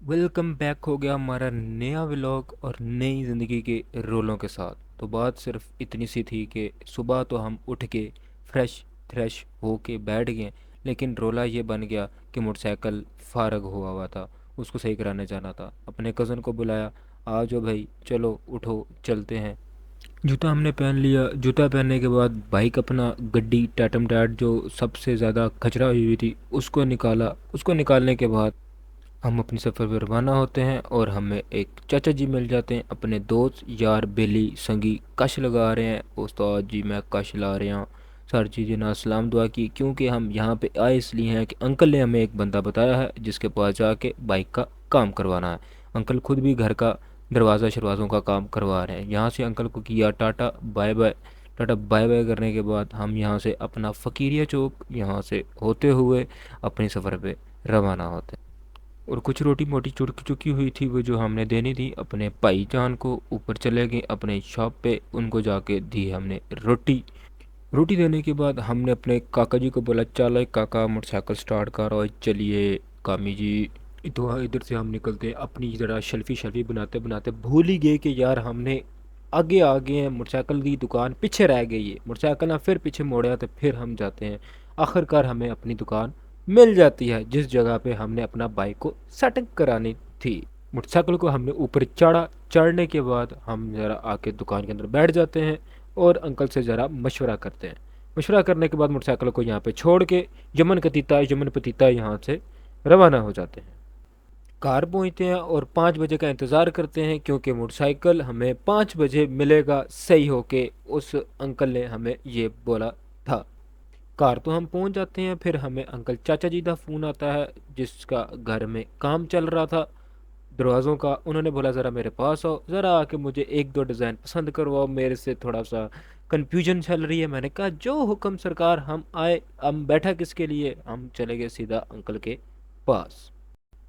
Welcome back हो गया हमारा नया व्लॉग और नई ज़िंदगी के रोलों के साथ। तो बात सिर्फ इतनी सी थी कि सुबह तो हम उठ के फ्रेश फ्रेश हो के बैठ गए, लेकिन रोला ये बन गया कि मोटरसाइकिल फारग हुआ था, उसको सही कराने जाना था। अपने कज़न को बुलाया, आ जाओ भाई चलो उठो चलते हैं। जूता हमने पहन लिया। जूता पहनने के बाद बाइक अपना गड्डी टाटम टाट जो सबसे ज़्यादा कचरा हुई थी उसको निकाला। उसको निकालने के बाद हम अपनी सफ़र पर रवाना होते हैं और हमें एक चाचा जी मिल जाते हैं, अपने दोस्त यार बेली संगी कश लगा रहे हैं। उस्ताद जी मैं कश ला रहे हैं। सारी चीज़ें ना सलाम दुआ की, क्योंकि हम यहाँ पे आए इसलिए हैं कि अंकल ने हमें एक बंदा बताया है जिसके पास जाके बाइक का काम करवाना है। अंकल खुद भी घर का दरवाज़ा शरवाज़ों का काम करवा रहे हैं। यहाँ से अंकल को किया tata bye bye. Tata bye bye करने के बाद हम यहाँ से अपना फ़कीरिया चौक यहाँ से होते हुए अपनी सफ़र पे रवाना होते हैं। और कुछ रोटी मोटी चुड़क चुकी हुई थी वो जो हमने देनी थी अपने भाई जान को। ऊपर चले गए अपने शॉप पे, उनको जाके दी हमने रोटी। रोटी देने के बाद हमने अपने काका जी को बोला चलो काका मोटरसाइकिल स्टार्ट करो, चलिए कामी जी। तो इधर से हम निकलते हैं, अपनी ज़रा शेल्फी शेल्फी बनाते बनाते भूल ही गए कि यार हमने आगे आ गए हैं, मोटरसाइकिल की दुकान पीछे रह गई है। मोटरसाइकिल ना फिर पीछे मोड़ा तो फिर हम जाते हैं। आखिरकार हमें अपनी दुकान मिल जाती है जिस जगह पे हमने अपना बाइक को सेटिंग करानी थी। मोटरसाइकिल को हमने ऊपर चढ़ा। चढ़ने के बाद हम ज़रा आके दुकान के अंदर बैठ जाते हैं और अंकल से ज़रा मशवरा करते हैं। मशवरा करने के बाद मोटरसाइकिल को यहाँ पे छोड़ के यमन पतीता यहाँ से रवाना हो जाते हैं। कार पहुँचते हैं और 5 बजे का इंतज़ार करते हैं, क्योंकि मोटरसाइकिल हमें 5 बजे मिलेगा सही होके, उस अंकल ने हमें ये बोला था। कार तो हम पहुंच जाते हैं, फिर हमें अंकल चाचा जी का फ़ोन आता है जिसका घर में काम चल रहा था दरवाज़ों का। उन्होंने बोला ज़रा मेरे पास आओ, ज़रा आके मुझे एक दो डिज़ाइन पसंद करवाओ, मेरे से थोड़ा सा कन्फ्यूजन चल रही है। मैंने कहा जो हुक्म सरकार, हम आए। हम बैठा किसके लिए, हम चले गए सीधा अंकल के पास।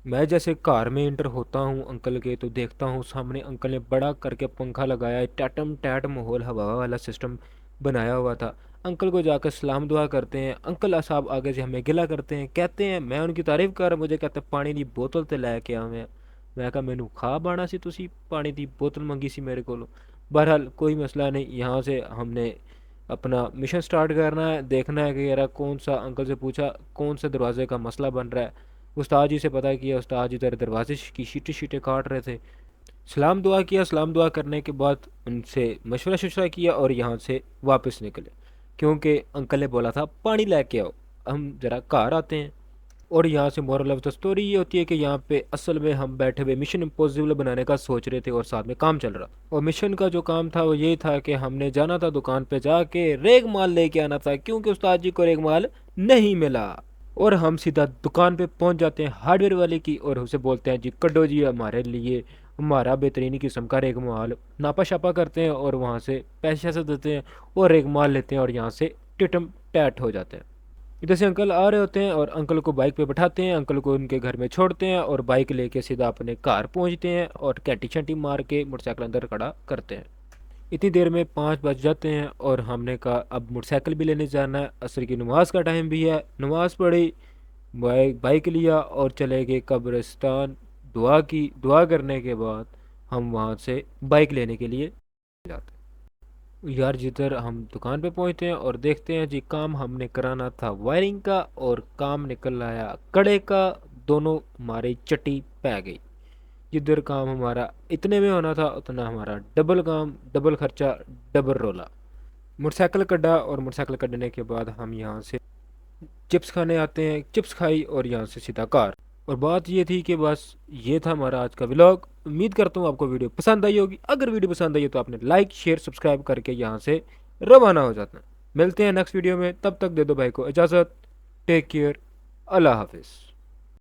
मैं जैसे कार में इंटर होता हूँ अंकल के, तो देखता हूँ सामने अंकल ने बड़ा करके पंखा लगाया है, टैटम टैट माहौल हवा वाला सिस्टम बनाया हुआ था। अंकल को जाकर सलाम दुआ करते हैं। अंकल साहब आगे से हमें गिला करते हैं, कहते हैं मैं उनकी तारीफ कर, मुझे कहते हैं पानी की बोतल तो लैके आवे। मैं कहा मैनू खाब आना सी, तुसी पानी की बोतल मंगी सी मेरे को। बहरहाल कोई मसला नहीं, यहाँ से हमने अपना मिशन स्टार्ट करना है। देखना है कि यार कौन सा, अंकल से पूछा कौन से दरवाजे का मसला बन रहा है। उस्ताद जी से पता किया, उस्ताद जी तेरे दरवाजे की शीटें शीटें काट रहे थे। सलाम दुआ किया। सलाम दुआ करने के बाद उनसे मशवरा शशरा किया और यहाँ से वापस निकले, क्योंकि अंकल ने बोला था पानी लेके आओ। हम ज़रा घर आते हैं और यहाँ से मोरल ऑफ द स्टोरी ये होती है कि यहाँ पे असल में हम बैठे हुए मिशन इम्पॉसिबल बनाने का सोच रहे थे और साथ में काम चल रहा था। और मिशन का जो काम था वो ये था कि हमने जाना था दुकान पे जाके रेग माल लेके आना था, क्योंकि उस्ताद जी को रेग माल नहीं मिला। और हम सीधा दुकान पे पहुंच जाते हैं हार्डवेयर वाले की और उसे बोलते हैं जी कड्डो जी हमारे लिए हमारा बेहतरीन किस्म का रेग माल। नापा शापा करते हैं और वहाँ से पैसे से देते हैं और रेग माल लेते हैं और यहाँ से टिटम टैट हो जाते हैं। इधर से अंकल आ रहे होते हैं और अंकल को बाइक पे बैठाते हैं, अंकल को उनके घर में छोड़ते हैं और बाइक लेके सीधा अपने घर पहुंचते हैं और कैंटी शंटी मार के मोटरसाइकिल अंदर खड़ा करते हैं। इतनी देर में 5 बज जाते हैं और हमने कहा अब मोटरसाइकिल भी लेने जाना है, असर की नमाज का टाइम भी है। नमाज पढ़ी, बाइक लिया और चले गए कब्रिस्तान। दुआ की, दुआ करने के बाद हम वहाँ से बाइक लेने के लिए जाते हैं। यार जिधर हम दुकान पे पहुँचते हैं और देखते हैं जी काम हमने कराना था वायरिंग का और काम निकल आया कड़े का। दोनों हमारी चट्टी पै गई। जिधर काम हमारा इतने में होना था उतना हमारा डबल काम, डबल खर्चा, डबल रोला। मोटरसाइकिल कड्ढा और मोटरसाइकिल कड्ढने के बाद हम यहाँ से चिप्स खाने आते हैं। चिप्स खाई और यहाँ से सीधा कार। और बात ये थी कि बस ये था हमारा आज का व्लॉग। उम्मीद करता हूँ आपको वीडियो पसंद आई होगी। अगर वीडियो पसंद आई हो तो आपने लाइक शेयर सब्सक्राइब करके यहाँ से रवाना हो जाता है। मिलते हैं नेक्स्ट वीडियो में, तब तक दे दो भाई को इजाज़त। टेक केयर, अल्लाह हाफिज़।